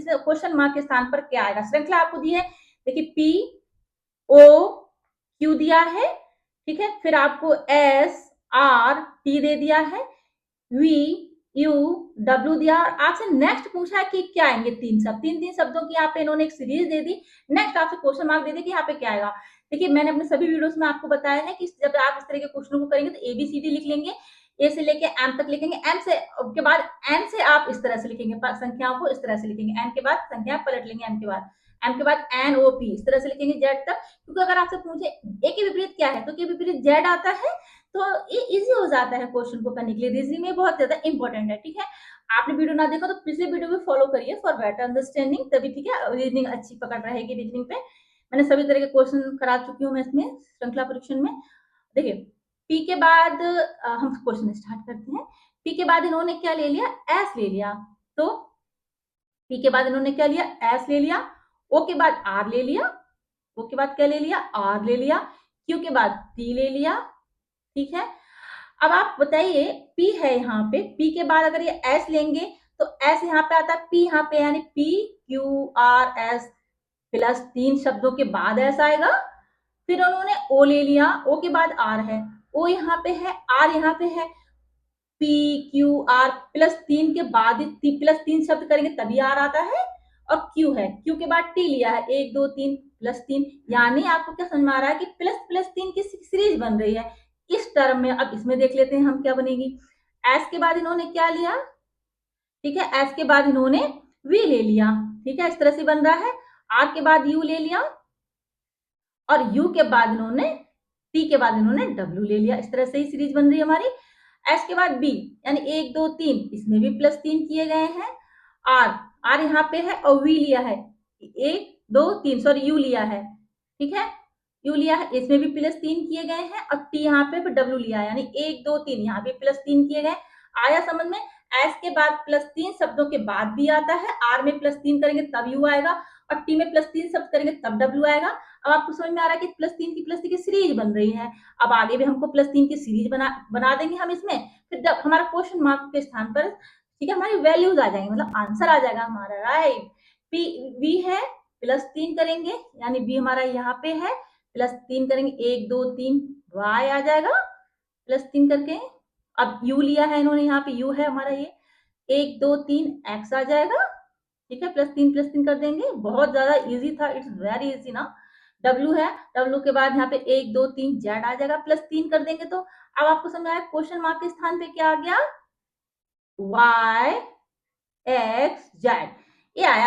इसमें question mark के स्थान पर क्या आएगा। श्रृंखला आपको दी है, देखिए POQ दिया है, ठीक है, फिर आपको SRT दे दिया है, VUW दिया, और आपसे नेक्स्ट पूछा है कि क्या आएंगे तीन शब्दों की यहाँ पे इन्होंने एक सीरीज दे दी। नेक्स्ट आपसे क्वेश्चन मार्क दे दी कि यहाँ पे क्या आएगा। देखिए मैंने अपने सभी वीडियोस में आपको बताया है कि जब आप इस तरह के क्वेश्चनों को करेंगे तो ABCD लिख लेंगे, ए से लेके एम तक लिखेंगे, एम से के बाद एन से आप इस तरह से लिखेंगे, संख्याओं को इस तरह से लिखेंगे, एन के बाद संख्या पलट लेंगे, एम के बाद NOP इस तरह से लिखेंगे, जेड तक। क्योंकि अगर आपसे पूछे ए के विपरीत क्या है तो के विपरीत जेड आता है, तो ये इजी हो जाता है क्वेश्चन को करने के लिए। रीजनिंग में बहुत ज्यादा इंपॉर्टेंट है, ठीक है। आपने वीडियो ना देखा तो पिछले वीडियो में फॉलो करिए फॉर बेटर अंडरस्टैंडिंग, तभी ठीक है रीजनिंग अच्छी पकड़ रहेगी। रीजनिंग पे मैंने सभी तरह के क्वेश्चन करा चुकी हूँ मैं इसमें श्रृंखला परीक्षण में। देखिए पी के बाद हम क्वेश्चन स्टार्ट करते हैं। पी के बाद इन्होंने क्या ले लिया, एस ले लिया, तो पी के बाद इन्होंने क्या लिया, एस ले लिया, ओ के बाद आर ले लिया, ओ के बाद क्या ले लिया, आर ले लिया, क्यू के बाद टी ले लिया, ठीक है। अब आप बताइए P है यहाँ पे, P के बाद अगर ये S लेंगे तो S यहाँ पे आता है, P यहाँ पे यानी PQRS प्लस 3 शब्दों के बाद S आएगा। फिर उन्होंने O ले लिया, O के बाद R है, O यहाँ पे है, R यहाँ पे है, PQR प्लस 3 के बाद प्लस 3 शब्द करेंगे तभी R आता है, और Q है, Q के बाद T लिया है, 1 2 3 प्लस 3, यानी आपको क्या समझ में आ रहा है कि प्लस प्लस 3 की सीरीज बन रही है इस टर्म में। अब इसमें देख लेते हैं हम क्या बनेगी। एस के बाद इन्होंने क्या लिया, ठीक है, एस के बाद इन्होंने वी ले लिया, ठीक है, इस तरह से बन रहा है। आर के बाद यू ले लिया, और यू के बाद इन्होंने टी के बाद इन्होंने डब्ल्यू ले लिया, इस तरह से ही सीरीज बन रही है हमारी। एस के बाद बी यानी 1 2 3, इसमें भी प्लस 3 किए गए हैं। आर आर यहाँ पे है, और वी लिया है, 1 2 3 सॉरी यू लिया है, ठीक है, यू लिया है, इसमें भी प्लस 3 किए गए हैं, और टी यहाँ पे डब्ल्यू लिया है, यानी 1 2 3 यहाँ पे प्लस 3 किए गए। आया समझ में। एस के बाद प्लस 3 शब्दों के बाद भी आता है, आर में प्लस 3 करेंगे तब यू आएगा, और टी में प्लस 3 शब्द करेंगे तब डब्ल्यू आएगा। अब आपको समझ में आ रहा है कि प्लस 3 की सीरीज बन रही है। अब आगे भी हमको प्लस 3 की सीरीज बना देंगे हम इसमें, फिर जब हमारा क्वेश्चन मार्क के स्थान पर, ठीक है, हमारी वैल्यूज आ जाएंगे, मतलब आंसर आ जाएगा हमारा, राइट। पी वी है, प्लस 3 करेंगे यानी बी हमारा यहाँ पे है, प्लस 3 करेंगे, 1 2 3 वाई आ जाएगा प्लस 3 करके। अब यू लिया है इन्होंने, यहाँ पे यू है हमारा, ये 1 2 3 एक्स आ जाएगा, ठीक है, प्लस 3 कर देंगे, बहुत ज्यादा इजी था, इट्स वेरी इजी ना। डब्ल्यू है, डब्ल्यू के बाद यहाँ पे 1 2 3 जेड आ जाएगा, प्लस 3 कर देंगे। तो अब आपको समझ आया क्वेश्चन मार्क के स्थान पे क्या आ गया, वाई एक्स जेड, ये आया।